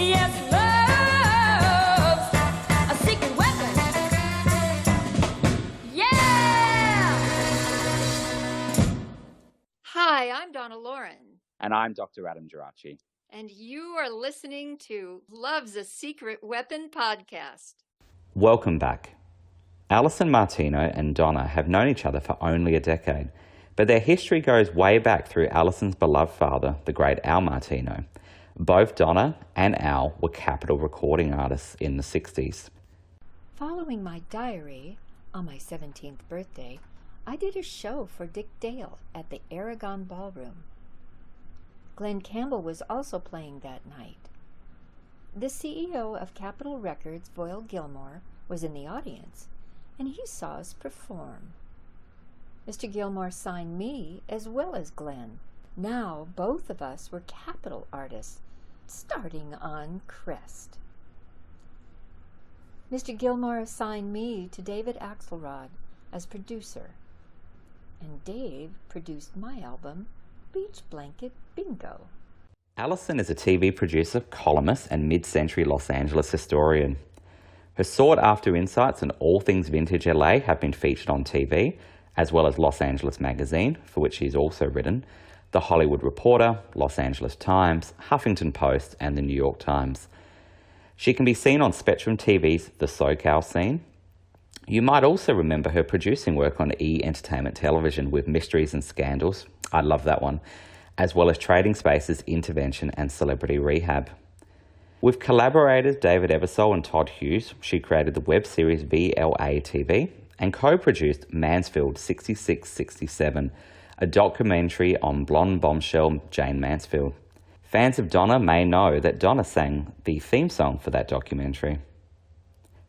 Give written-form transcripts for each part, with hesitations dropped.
Yes, love's a secret weapon. Yeah! Hi, I'm Donna Loren. And I'm Dr. Adam Gerace. And you are listening to Love's a Secret Weapon podcast. Welcome back. Alison Martino and Donna have known each other for only a decade, but their history goes way back through Alison's beloved father, the great Al Martino. Both Donna and Al were Capitol recording artists in the 60s. Following my diary, on my 17th birthday, I did a show for Dick Dale at the Aragon Ballroom. Glenn Campbell was also playing that night. The CEO of Capitol Records, Voyle Gilmore, was in the audience, and he saw us perform. Mr. Gilmore signed me as well as Glenn. Now both of us were Capitol artists, starting on Crest. Mr. Gilmore assigned me to David Axelrod as producer, and Dave produced my album, Beach Blanket Bingo. Alison is a TV producer, columnist, and mid-century Los Angeles historian. Her sought-after insights on all things vintage LA have been featured on TV, as well as Los Angeles Magazine, for which she's also written, The Hollywood Reporter, Los Angeles Times, Huffington Post, and the New York Times. She can be seen on Spectrum TV's The Socal Scene. You might also remember her producing work on E! Entertainment Television with Mysteries and Scandals. I love that one. As well as Trading Spaces, Intervention, and Celebrity Rehab. With collaborators David Ebersole and Todd Hughes, she created the web series VLA TV and co-produced Mansfield 6667, a documentary on blonde bombshell Jane Mansfield. Fans of Donna may know that Donna sang the theme song for that documentary.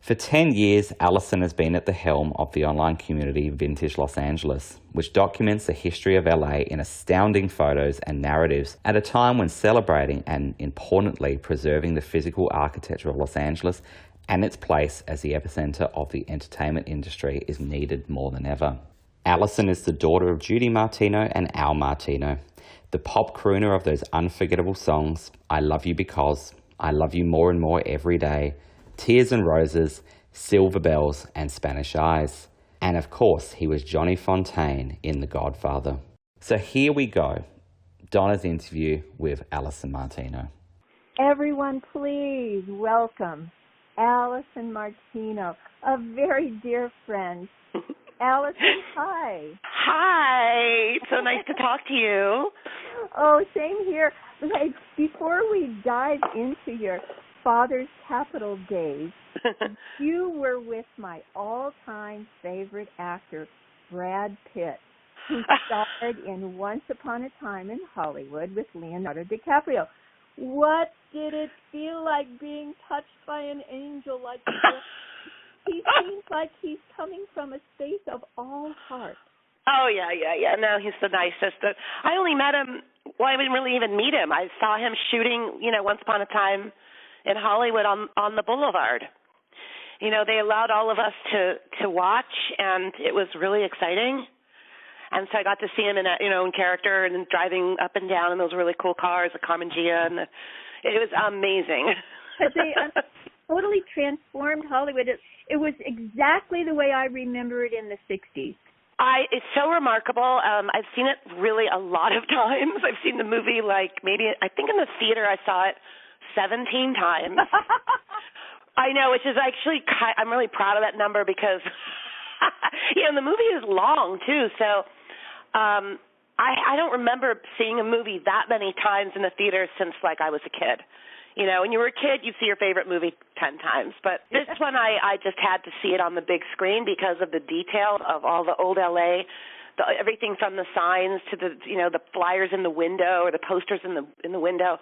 For 10 years, Alison has been at the helm of the online community Vintage Los Angeles, which documents the history of LA in astounding photos and narratives at a time when celebrating and, importantly, preserving the physical architecture of Los Angeles and its place as the epicenter of the entertainment industry is needed more than ever. Alison is the daughter of Judy Martino and Al Martino, the pop crooner of those unforgettable songs, I Love You Because, I Love You More and More Every Day, Tears and Roses, Silver Bells, and Spanish Eyes. And of course, he was Johnny Fontaine in The Godfather. So here we go, Donna's interview with Alison Martino. Everyone, please welcome Alison Martino, a very dear friend. Alison, hi. Hi. So nice to talk to you. Oh, same here. Hey, before we dive into your father's Capitol days, you were with my all-time favorite actor, Brad Pitt, who starred in Once Upon a Time in Hollywood with Leonardo DiCaprio. What did it feel like being touched by an angel like this? He seems like he's coming from a space of all heart. Oh, yeah. No, he's the nicest. I only met him, well, I didn't really even meet him. I saw him shooting, Once Upon a Time in Hollywood on the Boulevard. They allowed all of us to watch, and it was really exciting. And so I got to see him in character and driving up and down in those really cool cars, the Carmen Gia, and it was amazing. But they totally transformed Hollywood. It was exactly the way I remember it in the 60s. It's so remarkable. I've seen it really a lot of times. I've seen the movie I think in the theater I saw it 17 times. I know, which is actually, I'm really proud of that number because, the movie is long too. So I don't remember seeing a movie that many times in the theater since I was a kid. When you were a kid, you'd see your favorite movie 10 times. But this one, I just had to see it on the big screen because of the detail of all the old L.A., everything from the signs to the flyers in the window or the posters in the window.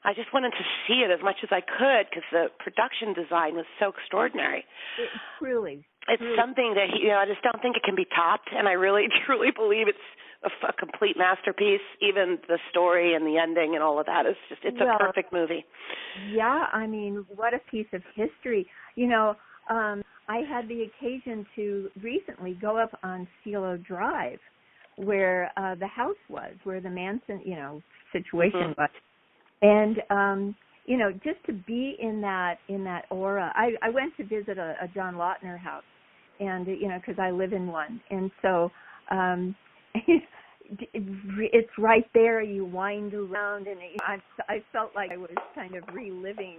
I just wanted to see it as much as I could because the production design was so extraordinary. It's something that, I just don't think it can be topped, and I really, truly believe it's a complete masterpiece. Even the story and the ending and all of that it's a perfect movie. Yeah, I mean, what a piece of history. I had the occasion to recently go up on Cielo Drive where the house was, where the Manson, situation was. And just to be in that aura. I went to visit a John Lautner house, and because I live in one, and so it's right there. You wind around, and I felt like I was kind of reliving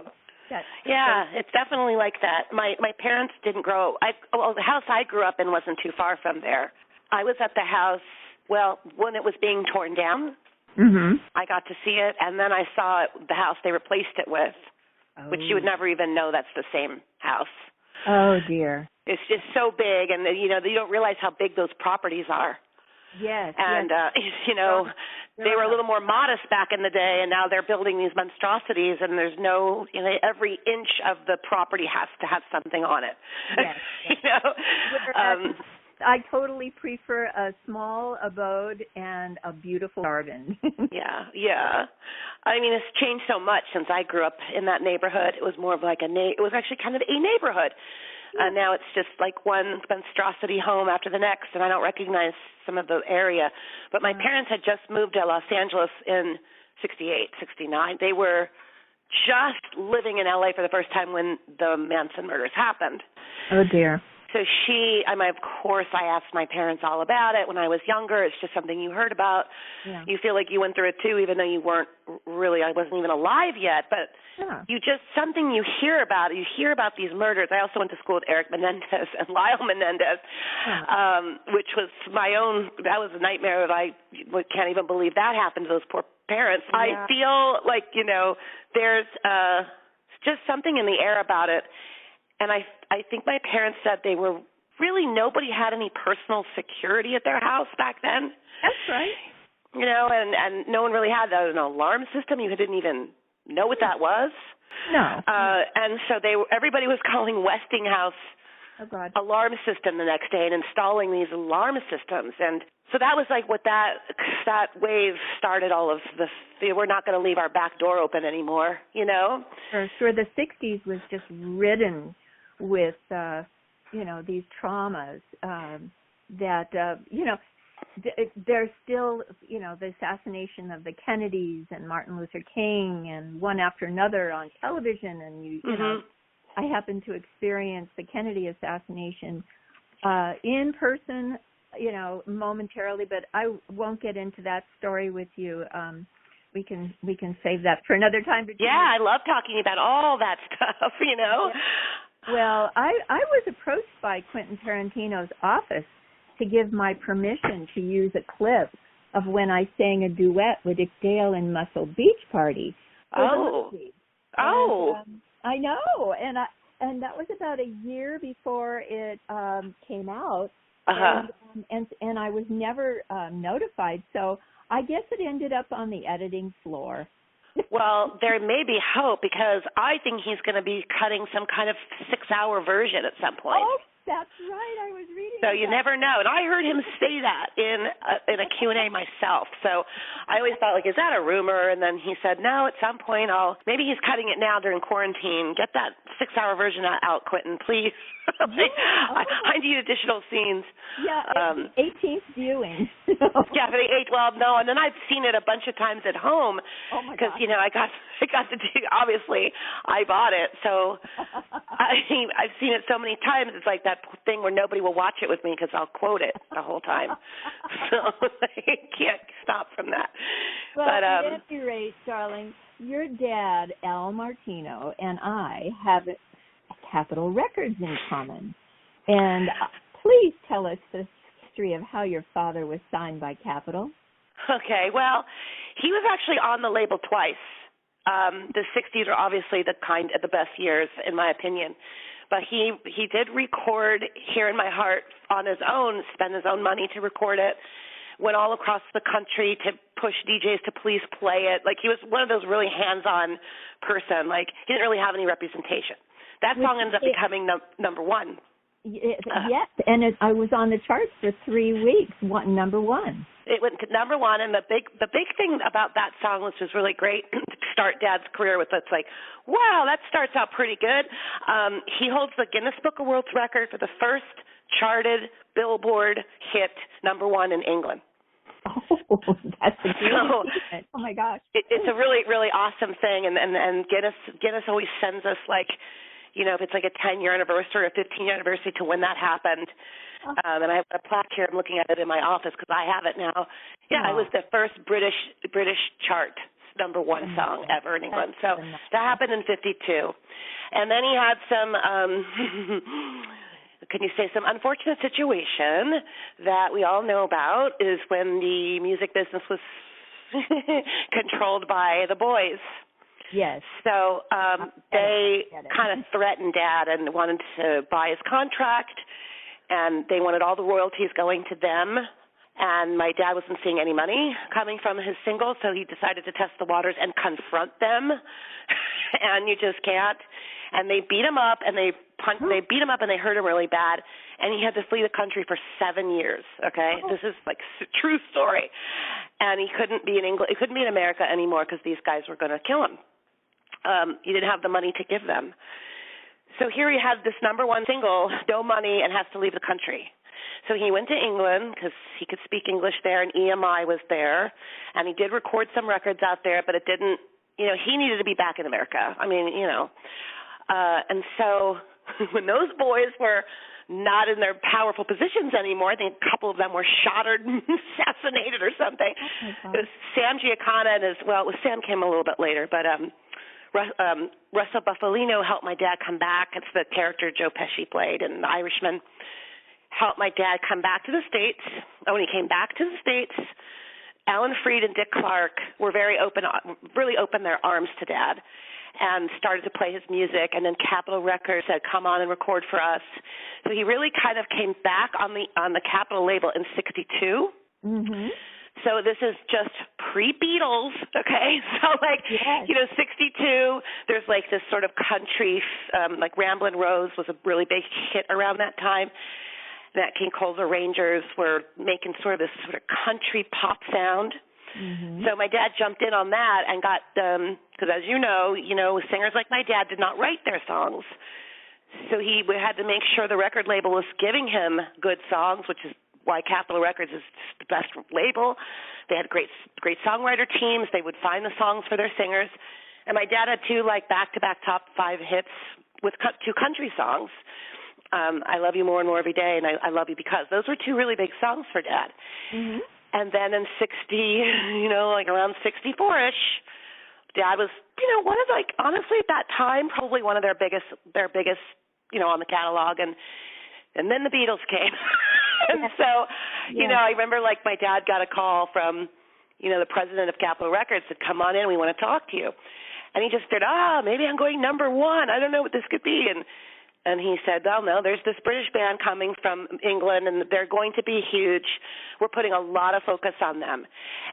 that. Yeah, it's definitely like that. My parents didn't grow. The house I grew up in wasn't too far from there. I was at the house when it was being torn down. Mm-hmm. I got to see it, and then I saw the house they replaced it with, which you would never even know that's the same house. Oh dear. It's just so big, and you don't realize how big those properties are. Yes. And they were a little more modest back in the day, and now they're building these monstrosities, and there's no, every inch of the property has to have something on it. Yes. I totally prefer a small abode and a beautiful garden. Yeah. I mean, it's changed so much since I grew up in that neighborhood. It was more of like it was actually kind of a neighborhood. And now it's just like one monstrosity home after the next, and I don't recognize some of the area. But my parents had just moved to Los Angeles in 68, 69. They were just living in L.A. for the first time when the Manson murders happened. Oh, dear. So of course, I asked my parents all about it when I was younger. It's just something you heard about. Yeah. You feel like you went through it too, even though you weren't really, I wasn't even alive yet. But something you hear about. You hear about these murders. I also went to school with Eric Menendez and Lyle Menendez, which was that was a nightmare that I can't even believe that happened to those poor parents. Yeah. I feel like, there's just something in the air about it. And I think my parents said nobody had any personal security at their house back then. That's right. And no one really had an alarm system. You didn't even know what that was. No. And so everybody was calling Westinghouse alarm system the next day and installing these alarm systems. And so that was like what that wave started all of this. We're not going to leave our back door open anymore, Sure. The 60s was just ridden with, these traumas there's still, the assassination of the Kennedys and Martin Luther King and one after another on television. And, you know, I happened to experience the Kennedy assassination in person, momentarily, but I won't get into that story with you. We can save that for another time. Yeah, I love talking about all that stuff, Yeah. Well, I was approached by Quentin Tarantino's office to give my permission to use a clip of when I sang a duet with Dick Dale in Muscle Beach Party. I know, and that was about a year before it came out, and I was never notified. So I guess it ended up on the editing floor. Well, there may be hope because I think he's going to be cutting some kind of 6-hour version at some point. Oh, that's right. I was reading. So you never know. And I heard him say that in a Q&A myself. So I always thought, is that a rumor? And then he said, no, at some point maybe he's cutting it now during quarantine. Get that 6-hour version out, Quentin, please. I need additional scenes. Yeah, 18th viewing. Yeah, for the 8th. Well, no, and then I've seen it a bunch of times at home. Oh my because God. I got to do. Obviously, I bought it, so I've seen it so many times. It's like that thing where nobody will watch it with me because I'll quote it the whole time. So I can't stop from that. Well, but, at any rate, darling, your dad, Al Martino, and I have Capitol Records in common. And please tell us the history of how your father was signed by Capitol. Okay, well, he was actually on the label twice. The 60s are obviously the best years, in my opinion. But he did record Here in My Heart on his own, spend his own money to record it, went all across the country to push DJs to please play it. Like, he was one of those really hands-on person. Like, he didn't really have any representation. That song ends up becoming number one. Yes, and I was on the charts for 3 weeks, number one. It went to number one, and the big thing about that song, which was really great to start Dad's career with, it's like, wow, that starts out pretty good. He holds the Guinness Book of World Record for the first charted Billboard hit number one in England. Oh. That's a great achievement. Oh my gosh. It's a really, really awesome thing, and Guinness always sends us like, you know, if it's like a 10-year anniversary or a 15-year anniversary to when that happened. And I have a plaque here. I'm looking at it in my office because I have it now. Yeah, it was the first British chart #1 song ever in England. So that happened in '52. And then he had some, can you say, some unfortunate situation that we all know about is when the music business was controlled by the boys. Yes. So they kind of threatened Dad and wanted to buy his contract, and they wanted all the royalties going to them. And my dad wasn't seeing any money coming from his single, so he decided to test the waters and confront them. And you just can't. And they beat him up, and they beat him up, and they hurt him really bad. And he had to flee the country for 7 years. Okay, this is like a true story. And he couldn't be in England. He couldn't be in America anymore because these guys were going to kill him. He didn't have the money to give them. So here he had this #1 single, no money, and has to leave the country. So he went to England because he could speak English there, and EMI was there. And he did record some records out there, but it didn't, you know, he needed to be back in America. I mean, you know. And so when those boys were not in their powerful positions anymore, I think a couple of them were shot or assassinated or something. It was Sam Giancana and Sam came a little bit later, but Russell Buffalino helped my dad come back. It's the character Joe Pesci played in The Irishman. Helped my dad come back to the States. And when he came back to the States, Alan Freed and Dick Clark were really opened their arms to Dad and started to play his music. And then Capitol Records said, come on and record for us. So he really kind of came back on the Capitol label in '62. Mm-hmm. So this is just pre-Beatles, okay? So, like, you know, '62, there's, like, this sort of country, like Ramblin' Rose was a really big hit around that time. Nat King Cole's Rangers were making sort of this sort of country pop sound. Mm-hmm. So my dad jumped in on that and got, because as you know, singers like my dad did not write their songs. So we had to make sure the record label was giving him good songs, which is why Capitol Records is the best label. They had great songwriter teams. They would find the songs for their singers. And my dad had 2 like back-to-back top 5 hits with 2 country songs. I Love You More and More Every Day, and I Love You Because. Those were 2 really big songs for Dad. Mm-hmm. And then in like around 64-ish, Dad was, one of honestly at that time, probably one of their biggest, on the catalog. And then the Beatles came. And so, I remember like my dad got a call from, the president of Capitol Records said, come on in, we want to talk to you. And he just said, maybe I'm going #1. I don't know what this could be. And he said, well, no, there's this British band coming from England, and they're going to be huge. We're putting a lot of focus on them.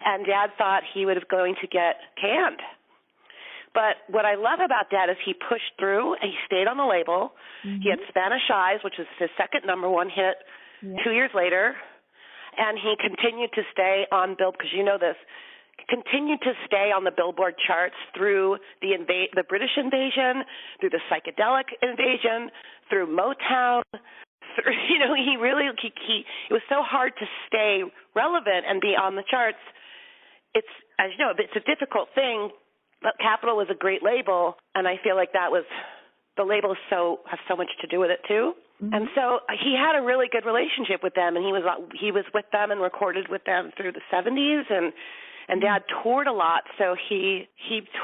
And Dad thought he was going to get canned. But what I love about Dad is he pushed through, and he stayed on the label. Mm-hmm. He had Spanish Eyes, which was his second #1 hit 2 years later. And he continued to stay on because you know this, continued to stay on the Billboard charts through the British invasion, through the psychedelic invasion, through Motown. It was so hard to stay relevant and be on the charts. It's, as you know, it's a difficult thing, but Capitol was a great label, and I feel like the label has so much to do with it too. Mm-hmm. And so he had a really good relationship with them, and he was with them and recorded with them through the '70s, and Dad toured a lot, so he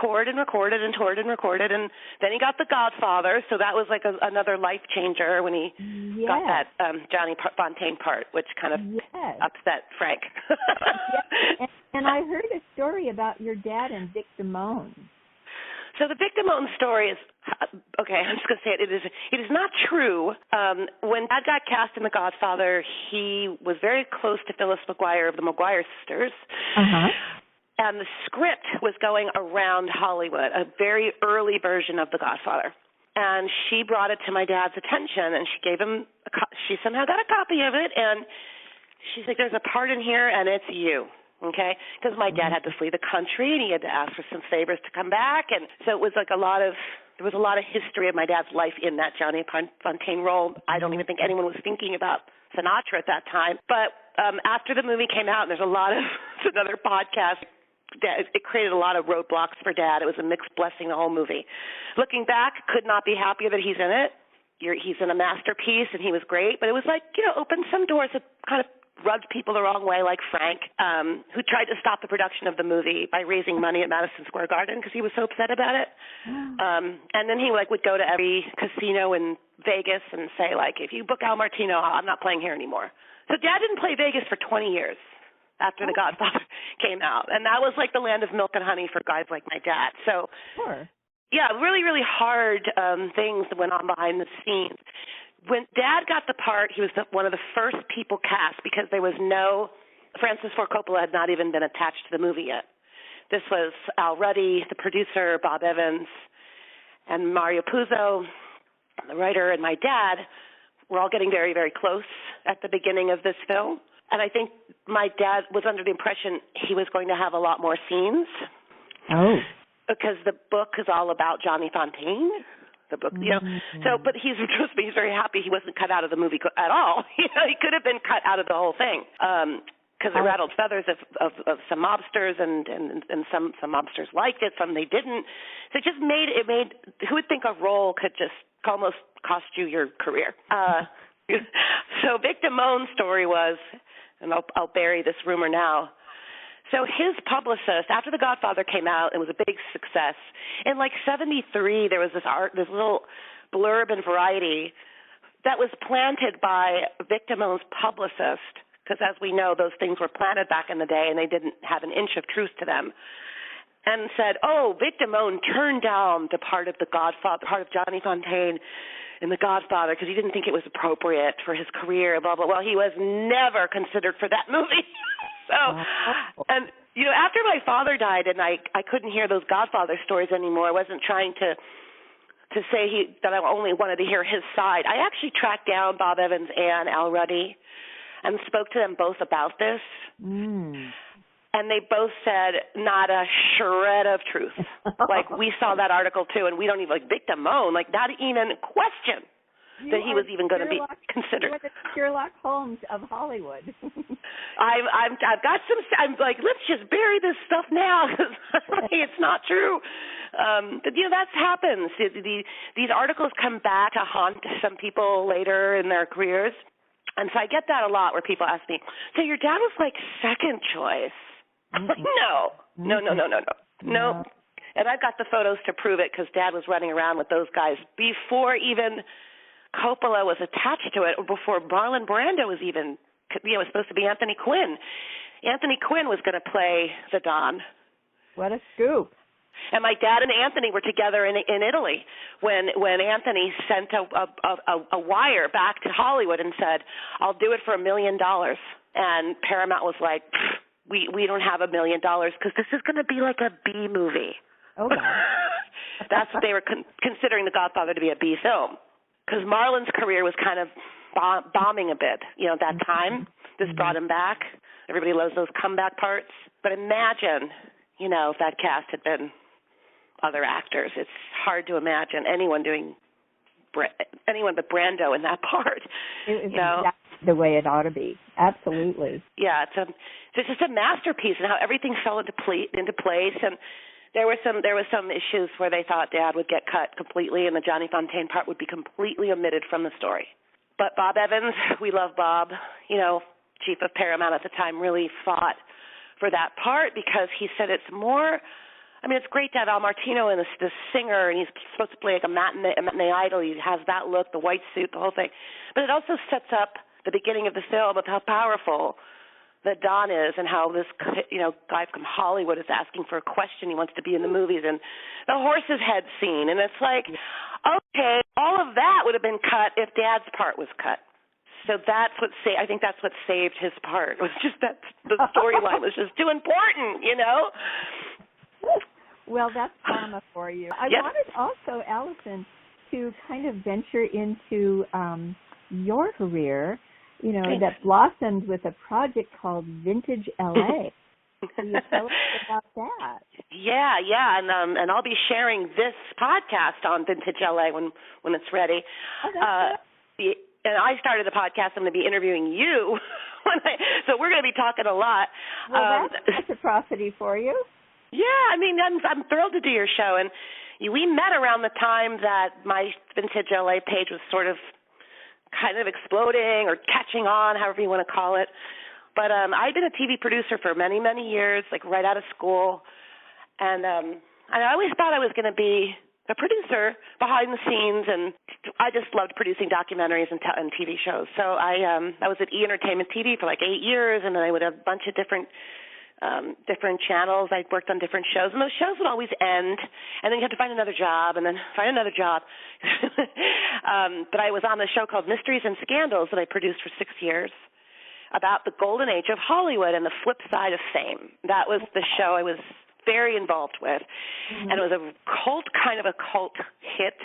toured and recorded and toured and recorded, and then he got The Godfather, so that was like another life changer when he got that Johnny Fontaine part, which kind of upset Frank. And I heard a story about your dad and Vic Damone. So the Vic Damone story is, okay, I'm just going to say it. It is not true. When Dad got cast in The Godfather, he was very close to Phyllis McGuire of the McGuire sisters. Uh-huh. And the script was going around Hollywood, a very early version of The Godfather. And she brought it to my dad's attention, and she gave him, she somehow got a copy of it, and she's like, there's a part in here, and it's you. Okay, because my dad had to flee the country, and he had to ask for some favors to come back, and so it was like there was a lot of history of my dad's life in that Johnny Fontaine role. I don't even think anyone was thinking about Sinatra at that time. But after the movie came out, and there's a lot of It's another podcast. It created a lot of roadblocks for Dad. It was a mixed blessing, the whole movie. Looking back, could not be happier that he's in it. He's in a masterpiece, and he was great. But it was like, opened some doors that kind of rubbed people the wrong way, like Frank, who tried to stop the production of the movie by raising money at Madison Square Garden because he was so upset about it. And then he would go to every casino in Vegas and say, if you book Al Martino, I'm not playing here anymore. So Dad didn't play Vegas for 20 years after The Godfather came out. And that was like the land of milk and honey for guys like my dad. So, yeah, really, really hard things that went on behind the scenes. When Dad got the part, he was one of the first people cast because there was Francis Ford Coppola had not even been attached to the movie yet. This was Al Ruddy, the producer, Bob Evans, and Mario Puzo, the writer, and my dad were all getting very, very close at the beginning of this film. And I think my dad was under the impression he was going to have a lot more scenes. Oh. Because the book is all about Johnny Fontaine. The book, So, but he's very happy he wasn't cut out of the movie at all. He could have been cut out of the whole thing. Because it rattled feathers of some mobsters, and some mobsters liked it, some they didn't. So it just made who would think a role could just almost cost you your career. So Vic Damone's story was, and I'll bury this rumor now. So his publicist, after The Godfather came out, it was a big success. In 73, there was this little blurb in Variety that was planted by Vic Damone's publicist, because as we know, those things were planted back in the day, and they didn't have an inch of truth to them, and said, Vic Damone turned down the part of The Godfather, part of Johnny Fontaine in The Godfather, because he didn't think it was appropriate for his career, blah, blah, blah. He was never considered for that movie. And, after my father died and I couldn't hear those Godfather stories anymore, I wasn't trying to say that I only wanted to hear his side. I actually tracked down Bob Evans and Al Ruddy and spoke to them both about this. And they both said not a shred of truth. We saw that article too, and we don't even, Vic Damone, not even question that he was even going to be considered. You're the Sherlock Holmes of Hollywood. I've got some. I'm let's just bury this stuff now because it's not true. But that happens. These articles come back to haunt some people later in their careers, and so I get that a lot where people ask me, "So your dad was second choice?" I'm like, no. And I've got the photos to prove it because Dad was running around with those guys before even Coppola was attached to it, or before Marlon Brando was even, was supposed to be Anthony Quinn. Anthony Quinn was going to play the Don. What a scoop. And my dad and Anthony were together in Italy when Anthony sent a wire back to Hollywood and said, I'll do it for $1 million. And Paramount was like, we don't have $1 million because this is going to be like a B movie. Okay. That's what they were considering The Godfather to be a B film. Because Marlon's career was kind of bombing a bit, at that time. This brought him back. Everybody loves those comeback parts. But imagine, if that cast had been other actors. It's hard to imagine anyone but Brando in that part. It was exactly the way it ought to be. Absolutely. Yeah, it's just a masterpiece, and how everything fell into place. And there were some issues where they thought Dad would get cut completely, and the Johnny Fontaine part would be completely omitted from the story. But Bob Evans, we love Bob, chief of Paramount at the time, really fought for that part because he said it's more. It's great to have Al Martino and this singer, and he's supposed to play like a matinee idol. He has that look, the white suit, the whole thing. But it also sets up the beginning of the film of how powerful that Don is, and how this guy from Hollywood is asking for a question. He wants to be in the movies, and the horse's head scene. And it's like, okay, all of that would have been cut if Dad's part was cut. So I think that's what saved his part. It was just that the storyline was just too important, Well, that's karma for you. I wanted also, Alison, to kind of venture into your career, that blossomed with a project called Vintage LA. Can you tell us about that? Yeah, and I'll be sharing this podcast on Vintage LA when it's ready. Oh, that's and I started a podcast. I'm going to be interviewing you So we're going to be talking a lot. Well, that's reciprocity for you. Yeah, I mean, I'm thrilled to do your show. And we met around the time that my Vintage LA page was sort of kind of exploding or catching on, however you want to call it. But I've been a TV producer for many, many years, like right out of school. And I always thought I was going to be a producer behind the scenes, and I just loved producing documentaries and TV shows. So I was at E! Entertainment TV for like 8 years, and then I would have a bunch of different channels. I worked on different shows, and those shows would always end, and then you have to find another job, and then find another job. But I was on a show called Mysteries and Scandals that I produced for 6 years about the golden age of Hollywood and the flip side of fame. That was the show I was very involved with, and it was a kind of a cult hit,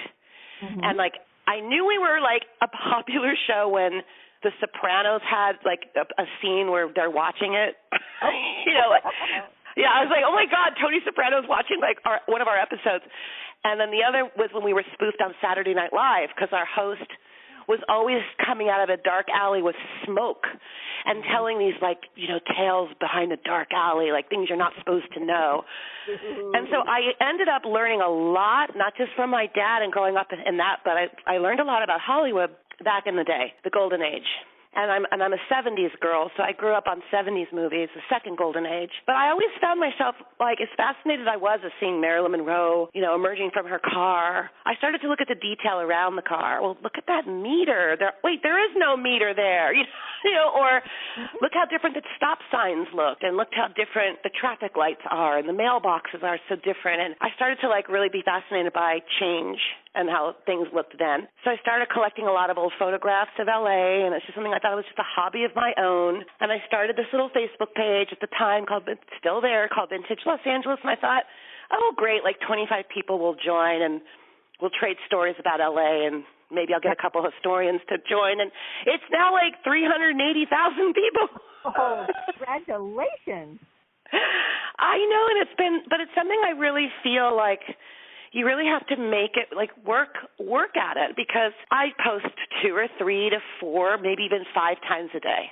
and like I knew we were like a popular show when The Sopranos had like a scene where they're watching it. Yeah, I was like, oh my God, Tony Soprano's watching like one of our episodes. And then the other was when we were spoofed on Saturday Night Live, because our host was always coming out of a dark alley with smoke and telling these like, tales behind the dark alley, like things you're not supposed to know. And so I ended up learning a lot, not just from my dad and growing up in that, but I learned a lot about Hollywood back in the day, the golden age. And I'm a 70s girl, so I grew up on 70s movies, the second golden age. But I always found myself, like, as fascinated as I was as seeing Marilyn Monroe, emerging from her car, I started to look at the detail around the car. Well, look at that meter. There is no meter there. Or look how different the stop signs look, and look how different the traffic lights are, and the mailboxes are so different. And I started to, like, really be fascinated by change and how things looked then. So I started collecting a lot of old photographs of LA, and it's just something I thought it was just a hobby of my own. And I started this little Facebook page at the time called Vintage Los Angeles, and I thought, oh great, like 25 people will join, and we'll trade stories about LA, and maybe I'll get a couple historians to join. And it's now like 380,000 people. Oh, congratulations. I know, and it's something I really feel like you really have to make it, like, work at it, because I post 2 or 3 to 4, maybe even 5 times a day.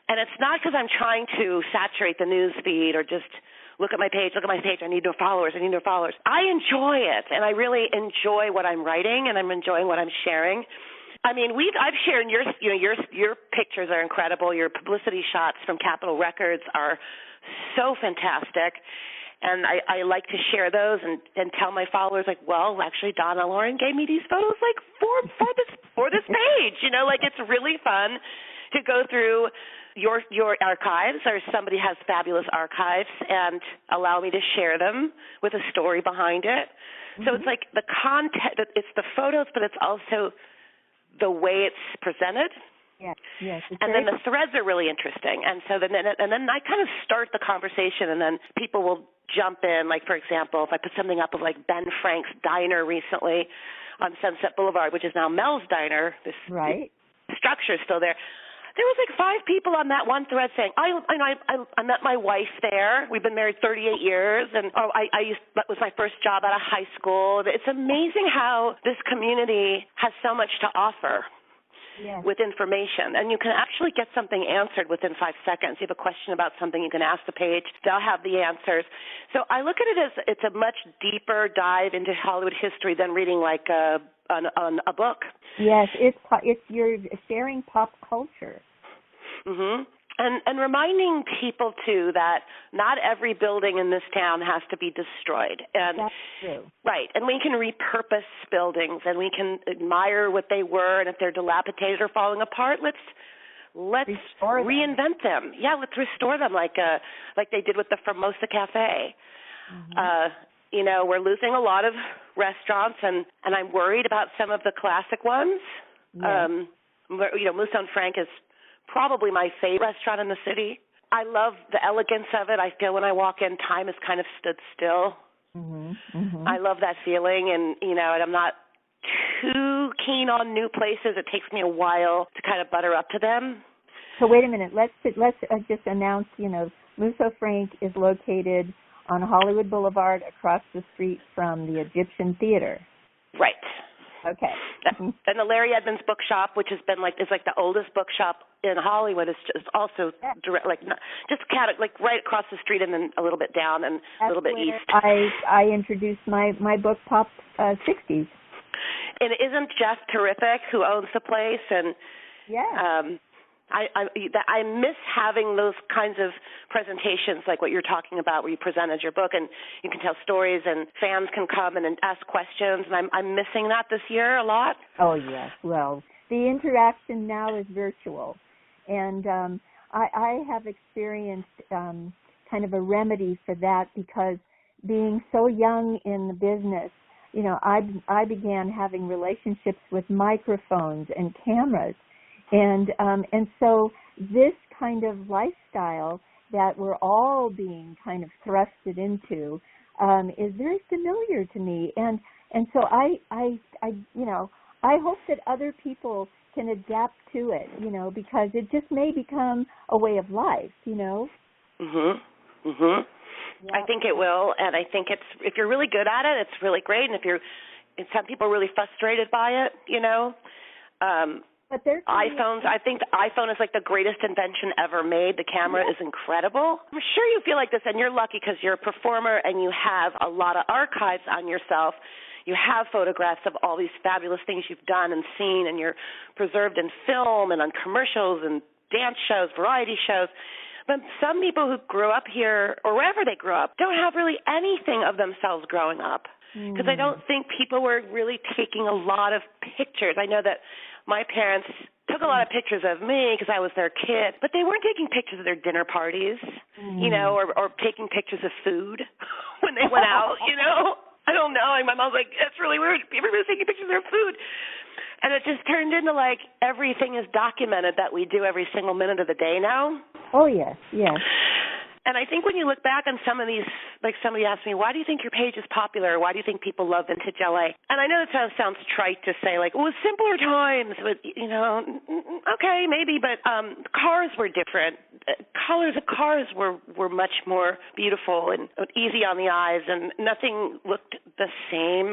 And it's not because I'm trying to saturate the news feed or just look at my page, I need more followers. I enjoy it, and I really enjoy what I'm writing, and I'm enjoying what I'm sharing. I mean, I've shared your pictures are incredible. Your publicity shots from Capitol Records are so fantastic. And I like to share those and tell my followers, like, well, actually, Donna Loren gave me these photos, like, for this page. Like, it's really fun to go through your archives, or somebody has fabulous archives, and allow me to share them with a story behind it. So it's like the content, it's the photos, but it's also the way it's presented. Yes. And then the threads are really interesting. And so then I kind of start the conversation, and then people will jump in. Like, for example, if I put something up of like Ben Frank's Diner recently on Sunset Boulevard, which is now Mel's Diner, this structure is still there. There was like 5 people on that one thread saying, I met my wife there. We've been married 38 years, and that was my first job out of high school. It's amazing how this community has so much to offer. Yes. With information, and you can actually get something answered within 5 seconds. You have a question about something, you can ask the page, they'll have the answers. So I look at it as it's a much deeper dive into Hollywood history than reading like a book. Yes, it's you're sharing pop culture. And reminding people, too, that not every building in this town has to be destroyed. And that's true. Right. And we can repurpose buildings, and we can admire what they were, and if they're dilapidated or falling apart, let's reinvent them. Yeah, let's restore them like they did with the Formosa Cafe. We're losing a lot of restaurants, and I'm worried about some of the classic ones. Yes. Moose on Frank is probably my favorite restaurant in the city. I love the elegance of it. I feel when I walk in, time has kind of stood still. I love that feeling, and and I'm not too keen on new places. It takes me a while to kind of butter up to them. So wait a minute. Let's just announce. Moose on Frank is located on Hollywood Boulevard, across the street from the Egyptian Theater. Right. Okay. And the Larry Edmunds Bookshop, which has been is like the oldest bookshop in Hollywood is just also direct, like right across the street and then a little bit down and a little bit east. I introduced my book, Pop 60s. And isn't Jeff terrific, who owns the place? And I miss having those kinds of presentations like what you're talking about, where you presented your book and you can tell stories and fans can come and ask questions. And I'm missing that this year a lot. Oh, yes. Well, the interaction now is virtual. And I have experienced kind of a remedy for that, because being so young in the business, you know, I began having relationships with microphones and cameras. And so this kind of lifestyle that we're all being kind of thrusted into is very familiar to me. And so I you know, I hope that other people can adapt to it, you know, because it just may become a way of life, you know. I think it will, and I think if you're really good at it, it's really great. And if some people are really frustrated by it, you know. But iPhones, I think the iPhone is like the greatest invention ever made. The camera is incredible. I'm sure you feel like this, and you're lucky because you're a performer and you have a lot of archives on yourself. You have photographs of all these fabulous things you've done and seen, and you're preserved in film and on commercials and dance shows, variety shows. But some people who grew up here or wherever they grew up don't have really anything of themselves growing up, because I don't think people were really taking a lot of pictures. I know that my parents took a lot of pictures of me because I was their kid, but they weren't taking pictures of their dinner parties, you know, or taking pictures of food when they went out, you know. I don't know. And my mom's like, that's really weird. Everybody's taking pictures of their food. And it just turned into like everything is documented that we do every single minute of the day now. Oh, yes, yes. And I think when you look back on some of these, like somebody asked me, why do you think your page is popular? Why do you think people love vintage LA? And I know it sounds trite to say, like, well, it was simpler times, but, you know, okay, maybe, but cars were different. Colors of cars were much more beautiful and easy on the eyes, and nothing looked the same,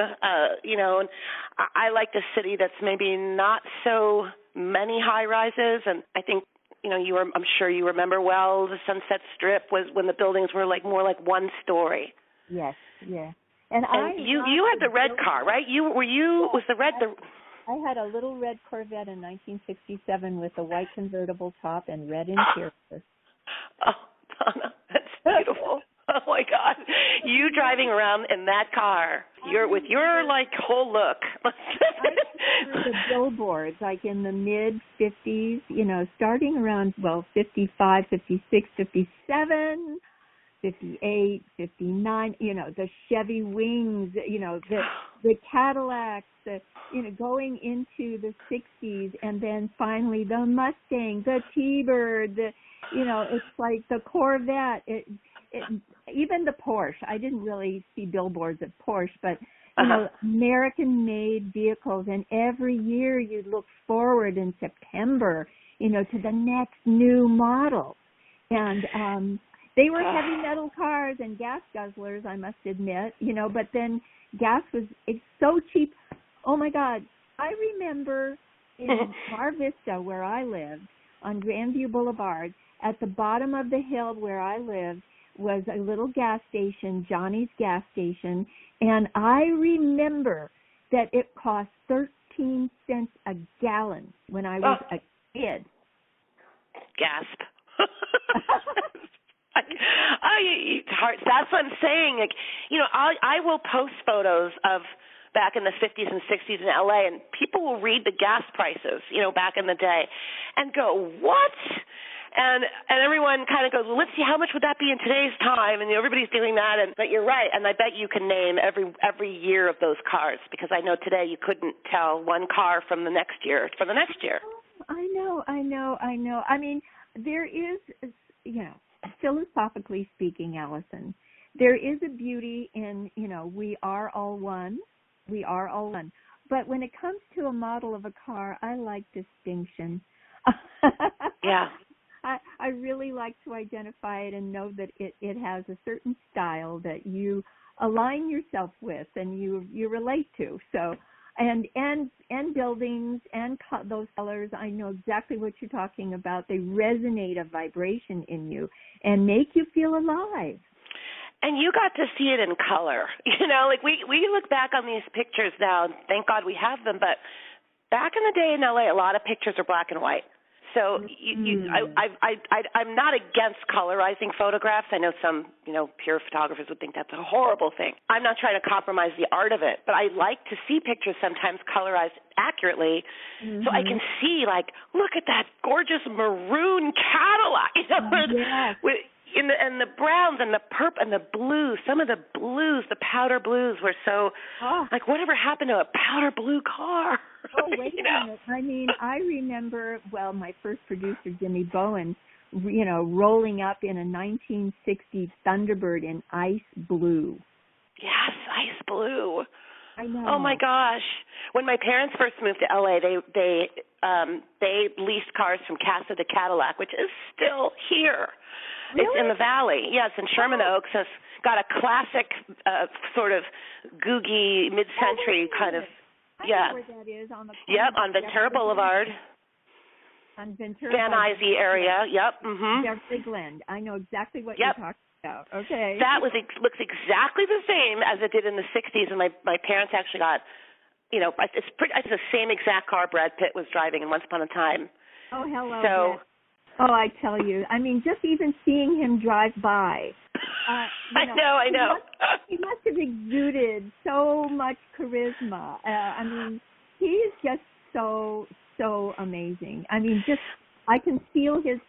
you know. And I liked a city that's maybe not so many high-rises, and I think, you know, I'm sure you remember well, the Sunset Strip was when the buildings were like more like one story. Yes, yeah. And you had the red car, right? Was the red the? I had a little red Corvette in 1967 with a white convertible top and red interior. Oh, Donna, that's beautiful. Oh my God, you driving around in that car, with your like whole look. I remember the billboards, like in the mid-50s, you know, starting around 55, 56, 57, 58, 59. You know, the Chevy Wings, you know, the Cadillacs, you know, going into the 60s, and then finally the Mustang, the T-Bird, you know, it's like the Corvette. Even the Porsche. I didn't really see billboards of Porsche, but you know, American-made vehicles. And every year you look forward in September, you know, to the next new model. And they were heavy metal cars and gas guzzlers, I must admit, you know. But then gas it's so cheap. Oh my God! I remember in Mar Vista, where I lived, on Grandview Boulevard, at the bottom of the hill where I lived, was a little gas station, Johnny's gas station, and I remember that it cost 13 cents a gallon when I was a kid. Gasp. That's what I'm saying. Like, you know, I will post photos of back in the 50s and 60s in LA, and people will read the gas prices, you know, back in the day, and go, what? And everyone kind of goes, well, let's see, how much would that be in today's time? And you know, everybody's doing that. But you're right, and I bet you can name every year of those cars, because I know today you couldn't tell one car from the next year. I know. I mean, there is, you know, philosophically speaking, Alison, there is a beauty in, you know, we are all one. But when it comes to a model of a car, I like distinction. Yeah. I really like to identify it and know that it has a certain style that you align yourself with and you relate to. So and buildings and those colors. I know exactly what you're talking about. They resonate a vibration in you and make you feel alive. And you got to see it in color. Like we look back on these pictures now, and thank God we have them, but back in the day in LA, a lot of pictures are black and white. So I'm not against colorizing photographs. I know some, pure photographers would think that's a horrible thing. I'm not trying to compromise the art of it, but I like to see pictures sometimes colorized accurately so I can see, like, look at that gorgeous maroon Cadillac, Yes. and the browns and the purple and the blues. Some of the blues, the powder blues, were so like, whatever happened to a powder blue car? Oh, wait a minute. I mean, I remember, my first producer, Jimmy Bowen, rolling up in a 1960 Thunderbird in ice blue. Yes, ice blue. I know. Oh my gosh! When my parents first moved to LA, they leased cars from Casa to Cadillac, which is still here. Really? It's in the valley. Yes, in Sherman Oaks. It's got a classic sort of googie mid-century kind of. I know where that is on the corner. Yep, on Ventura Boulevard. On Ventura. Van Nuys area. Yep. Mhm. Beverly Glen. I know exactly what you're talking about. Okay. That looks exactly the same as it did in the 60s, and my parents actually got, it's the same exact car Brad Pitt was driving in Once Upon a Time. Oh, hello. So. Brad. Oh, I tell you. I mean, just even seeing him drive by. I know. He must have exuded so much charisma. I mean, he is just so amazing. I mean, I can feel his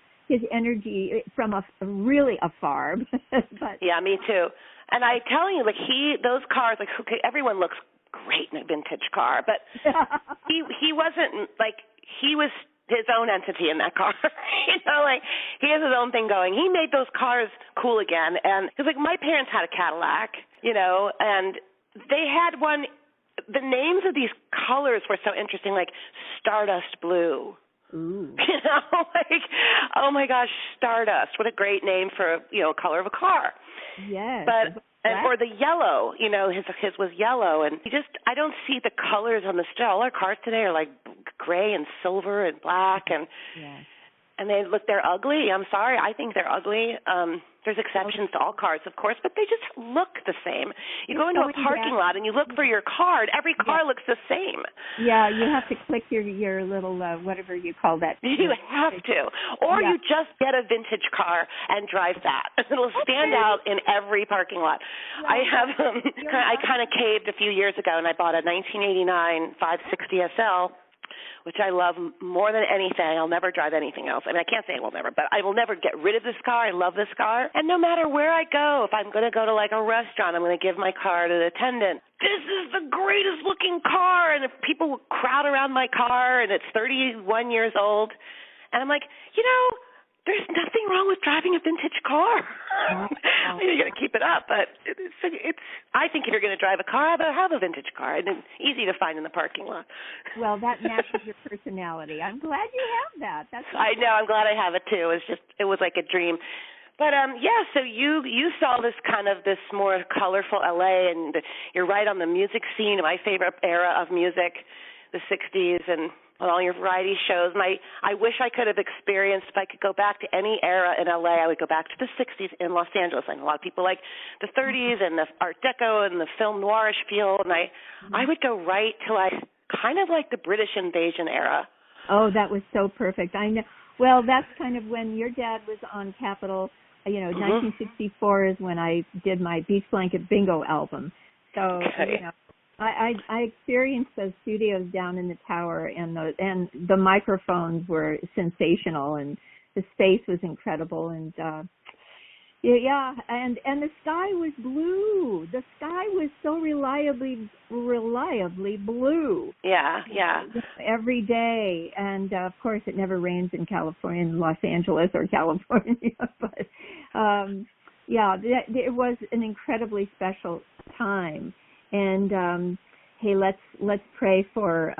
energy from really afar. But yeah, me too. And I tell you, like those cars, like everyone looks great in a vintage car, but he wasn't like he was his own entity in that car. Like he has his own thing going. He made those cars cool again. And because like my parents had a Cadillac, and they had one. The names of these colors were so interesting, like Stardust Blue. Ooh. Like, oh my gosh, Stardust. What a great name for a color of a car. Yes. Or the yellow, his was yellow, and I don't see the colors on the street. All our cars today are like gray and silver and black, and they're ugly. I'm sorry, I think they're ugly. There's exceptions to all cars, of course, but they just look the same. You go into a parking lot and you look for your card. Every car looks the same. Yeah, you have to click your little whatever you call that. You have to, or you just get a vintage car and drive that. It'll stand out in every parking lot. I have. I kind of caved a few years ago, and I bought a 1989 560 SL. Which I love more than anything. I'll never drive anything else. I mean, I can't say I will never, but I will never get rid of this car. I love this car. And no matter where I go, if I'm going to go to like a restaurant, I'm going to give my car to the attendant. This is the greatest looking car. And if people crowd around my car and it's 31 years old, and I'm like, there's nothing wrong with driving a vintage car. I mean, you got to keep it up, but it's. I think if you're going to drive a car, have a vintage car, and it's easy to find in the parking lot. Well, that matches your personality. I'm glad you have that. I know. I'm glad I have it too. It was like a dream. But so you saw this more colorful LA, and you're right on the music scene. My favorite era of music, the 60s, and all your variety shows. I wish I could have experienced, if I could go back to any era in LA, I would go back to the 60s in Los Angeles. I know a lot of people like the 30s and the Art Deco and the film noirish feel, and I would go right to kind of like the British invasion era. Oh, that was so perfect. I know. Well, that's kind of when your dad was on Capitol. 1964 is when I did my Beach Blanket Bingo album. So, I experienced those studios down in the tower, and the microphones were sensational, and the space was incredible, and and the sky was blue. The sky was so reliably blue. Yeah. Every day, and of course, it never rains in California, in Los Angeles or California, but it was an incredibly special time. And hey, let's pray for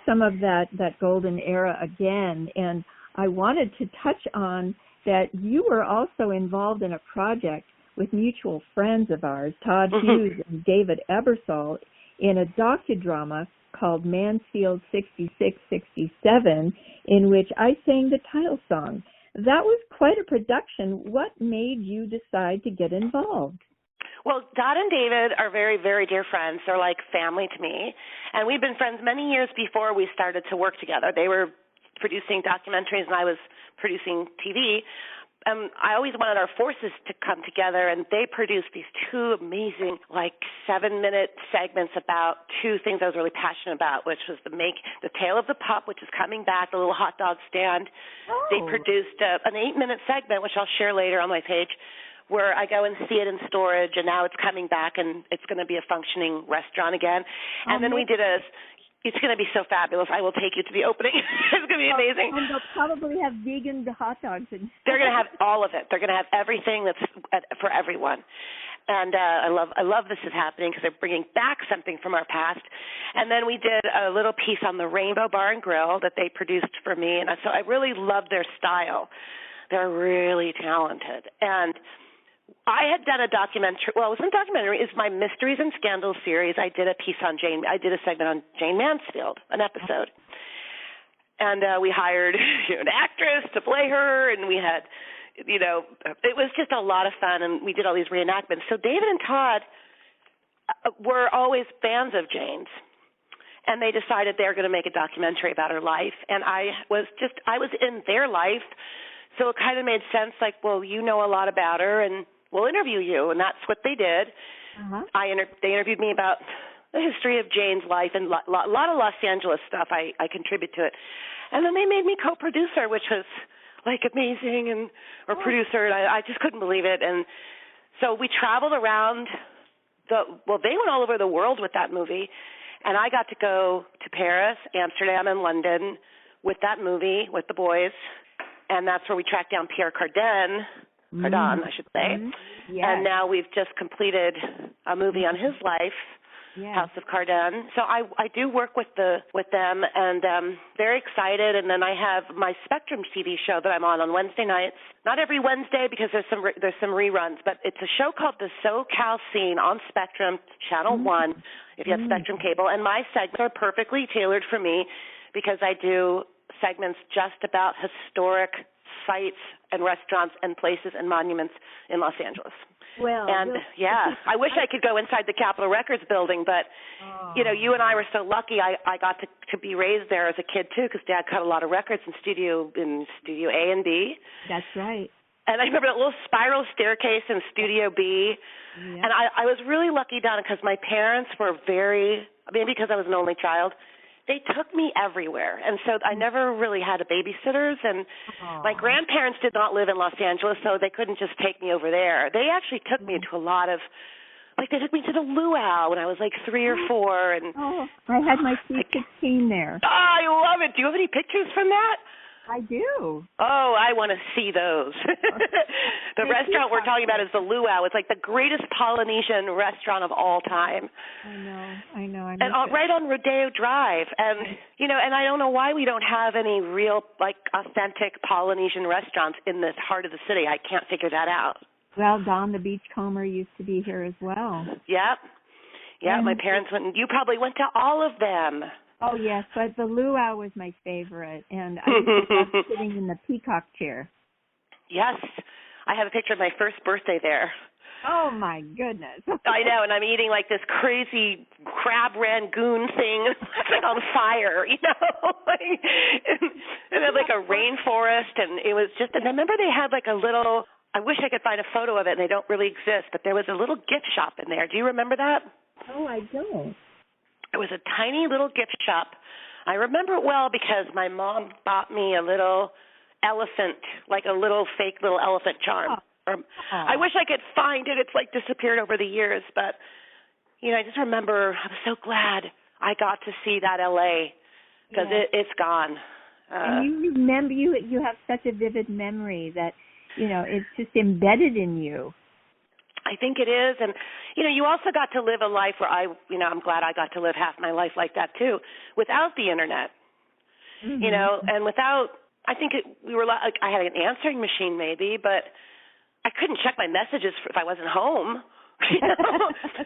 some of that golden era again. And I wanted to touch on that you were also involved in a project with mutual friends of ours, Todd Hughes and David Ebersol, in a docudrama called Mansfield 6667, in which I sang the title song. That was quite a production. What made you decide to get involved? Well, Dot and David are very, very dear friends. They're like family to me. And we've been friends many years before we started to work together. They were producing documentaries and I was producing TV. I always wanted our forces to come together, and they produced these two amazing, 7-minute segments about two things I was really passionate about, which was the Tale of the Pup, which is coming back, the little hot dog stand. Oh. They produced an 8-minute segment, which I'll share later on my page, where I go and see it in storage, and now it's coming back, and it's going to be a functioning restaurant again. And then we did it's going to be so fabulous. I will take you to the opening. It's going to be amazing. And they'll probably have vegan hot dogs. They're going to have all of it. They're going to have everything that's for everyone. And I love this is happening because they're bringing back something from our past. And then we did a little piece on the Rainbow Bar and Grill that they produced for me. And so I really love their style. They're really talented. And I had done a documentary. Well, it wasn't a documentary. It's my Mysteries and Scandals series. I did a segment on Jane Mansfield, an episode. And we hired an actress to play her, and we had, it was just a lot of fun, and we did all these reenactments. So David and Todd were always fans of Jane's, and they decided they were going to make a documentary about her life. And I was in their life, so it kind of made sense, well, you know a lot about her, and we'll interview you, and that's what they did. Uh-huh. They interviewed me about the history of Jane's life and a lot of Los Angeles stuff. I contribute to it. And then they made me co-producer, which was, amazing, or producer, and I just couldn't believe it. And so we traveled around they went all over the world with that movie, and I got to go to Paris, Amsterdam, and London with that movie, with the boys, and that's where we tracked down Pierre Cardin, I should say. Mm-hmm. Yes. And now we've just completed a movie on his life, House of Cardin. So I do work with them, and very excited. And then I have my Spectrum TV show that I'm on Wednesday nights. Not every Wednesday because there's some reruns, but it's a show called The Socal Scene on Spectrum, Channel 1, if you have Spectrum Cable. And my segments are perfectly tailored for me because I do segments just about historic sites and restaurants and places and monuments in Los Angeles. Well, and I wish I could go inside the Capitol Records building, but you and I were so lucky. I got to be raised there as a kid too, because Dad cut a lot of records in Studio A and B. That's right. And I remember that little spiral staircase in Studio B. Yeah. And I was really lucky, Donna, because my parents were maybe because I was an only child, they took me everywhere. And so I never really had babysitters. And my grandparents did not live in Los Angeles, so they couldn't just take me over there. They actually took me to a lot of, they took me to the luau when I was 3 or 4. And I had my sweet 16 there. Oh, I love it. Do you have any pictures from that? I do. Oh, I want to see those. The restaurant we're talking about is the Luau. It's the greatest Polynesian restaurant of all time. I know. And right on Rodeo Drive. And, and I don't know why we don't have any real, authentic Polynesian restaurants in the heart of the city. I can't figure that out. Well, Don the Beachcomber used to be here as well. Yep. Yeah, my parents went, and you probably went to all of them. Oh, yes, but the luau was my favorite, and I used to love sitting in the peacock chair. Yes, I have a picture of my first birthday there. Oh, my goodness. I know, and I'm eating this crazy crab rangoon thing. It's on fire, and then a rainforest, and it was just, and I remember they had a little, I wish I could find a photo of it, and they don't really exist, but there was a little gift shop in there. Do you remember that? Oh, I don't. It was a tiny little gift shop. I remember it well because my mom bought me a little elephant, a little fake little elephant charm. I wish I could find it. It's disappeared over the years, but I just remember I was so glad I got to see that LA because it's gone. And you remember you have such a vivid memory that it's just embedded in you. I think it is, and you also got to live a life where I'm glad I got to live half my life like that too, without the internet, and without. I think we were I had an answering machine maybe, but I couldn't check my messages if I wasn't home.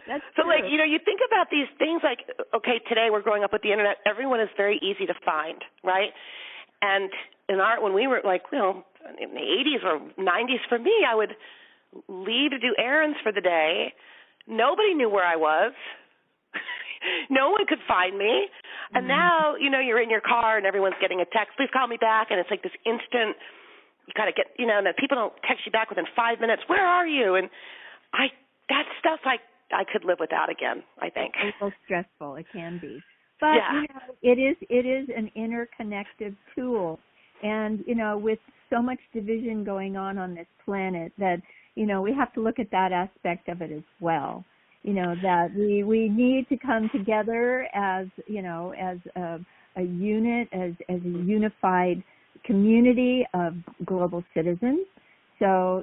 That's so, true. like, you think about these things like, okay, today we're growing up with the internet. Everyone is very easy to find, right? And when we were like, in the 80s or 90s, for me, I would leave to do errands for the day. Nobody knew where I was. No one could find me. And now, you're in your car and everyone's getting a text, please call me back. And it's like this instant, you got to get, and that people don't text you back within 5 minutes. Where are you? And that stuff I could live without again, I think. It's a little stressful. It can be. But, yeah. it is an interconnected tool. And, with so much division going on this planet that, we have to look at that aspect of it as well. That we need to come together as a unit, as a unified community of global citizens. So,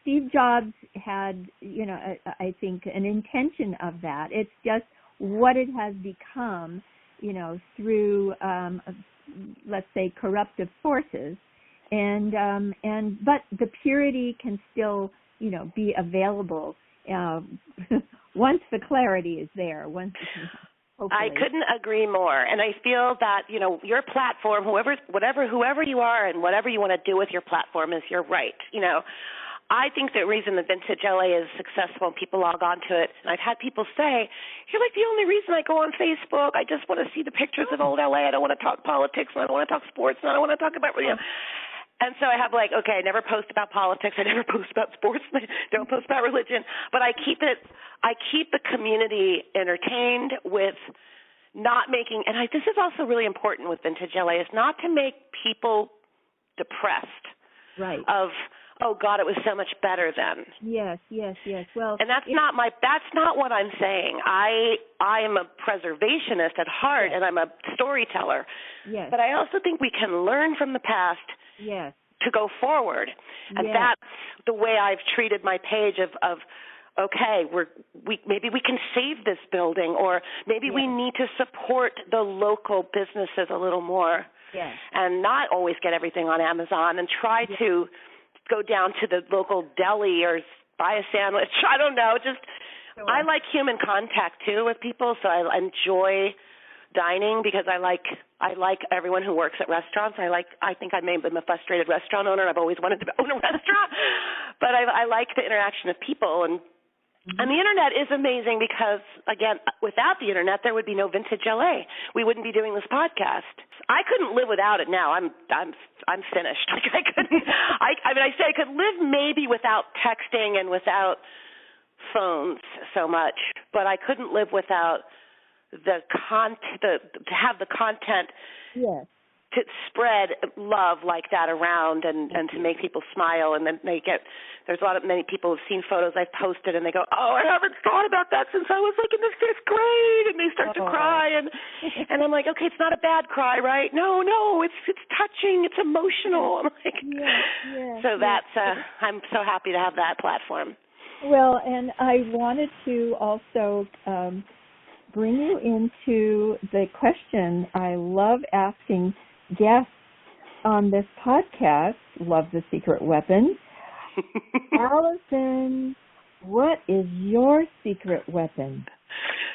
Steve Jobs had, I think, an intention of that. It's just what it has become, through, let's say, corruptive forces. But the purity can still, be available once the clarity is there. I couldn't agree more. And I feel that, your platform, whoever you are and whatever you want to do with your platform is your right. I think the reason that Vintage LA is successful and people log on to it, and I've had people say, you're like the only reason I go on Facebook. I just want to see the pictures of old LA. I don't want to talk politics, and I don't want to talk sports, and I don't want to talk about, And so I have I never post about politics. I never post about sports. I don't post about religion. But I keep the community entertained with not making, and this is also really important with Vintage LA, is not to make people depressed. Right. Oh God, it was so much better then. Yes. Well, and that's not what I'm saying. I am a preservationist at heart, and I'm a storyteller. Yes. But I also think we can learn from the past. Yes. To go forward, and that's the way I've treated my page of okay, maybe we can save this building, or maybe we need to support the local businesses a little more, and not always get everything on Amazon, and try to go down to the local deli or buy a sandwich. I don't know. I like human contact too with people, so I enjoy dining because I like everyone who works at restaurants. I think I'm a frustrated restaurant owner. I've always wanted to own a restaurant, but I like the interaction of people, and the internet is amazing because, again, without the internet there would be no Vintage LA. We wouldn't be doing this podcast. I couldn't live without it now. I'm finished. I couldn't. I say I could live maybe without texting and without phones so much, but I couldn't live without to have the content to spread love like that around and to make people smile. And then there's many people who've seen photos I've posted and they go, oh, I haven't thought about that since I was in the 5th grade, and they start to cry and I'm like, okay, it's not a bad cry, right? No, it's touching, it's emotional. I'm like, so that's I'm so happy to have that platform. Well, and I wanted to also bring you into the question I love asking guests on this podcast, Love the Secret Weapon. Alison, what is your secret weapon?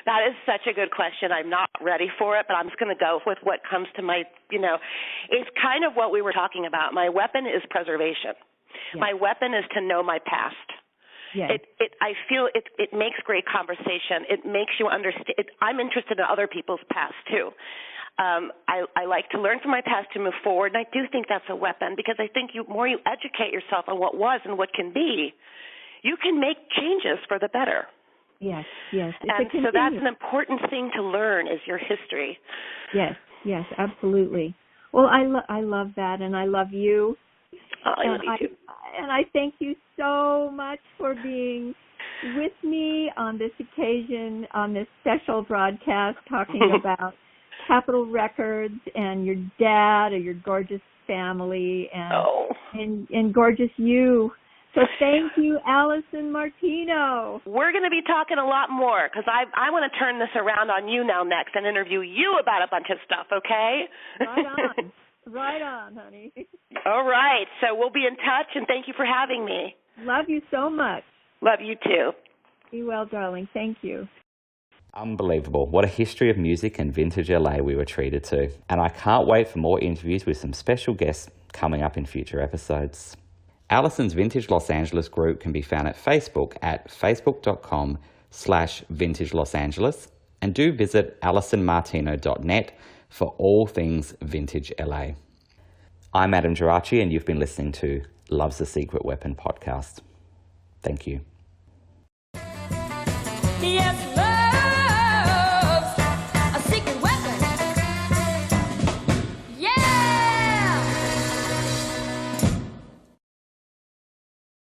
That is such a good question. I'm not ready for it, but I'm just going to go with what comes to my, it's kind of what we were talking about. My weapon is preservation. Yes. My weapon is to know my past. Yes. I feel it makes great conversation. It makes you understand. I'm interested in other people's past, too. I like to learn from my past to move forward, and I do think that's a weapon because I think the more you educate yourself on what was and what can be, you can make changes for the better. Yes. And so that's an important thing to learn is your history. Yes, absolutely. Well, I love that, and I love you. Oh, I love you too. And I thank you so much for being with me on this occasion, on this special broadcast, talking about Capitol Records and your dad and your gorgeous family and gorgeous you. So thank you, Alison Martino. We're going to be talking a lot more because I want to turn this around on you now next and interview you about a bunch of stuff, okay? Right on. Right on, honey. All right. So we'll be in touch, and thank you for having me. Love you so much. Love you too. Be well, darling. Thank you. Unbelievable. What a history of music and vintage LA we were treated to. And I can't wait for more interviews with some special guests coming up in future episodes. Alison's Vintage Los Angeles group can be found at Facebook at facebook.com/Vintage Los Angeles, and do visit alisonmartino.net for all things Vintage LA. I'm Adam Gerace, and you've been listening to Love's a Secret Weapon podcast. Thank you. Yes, love.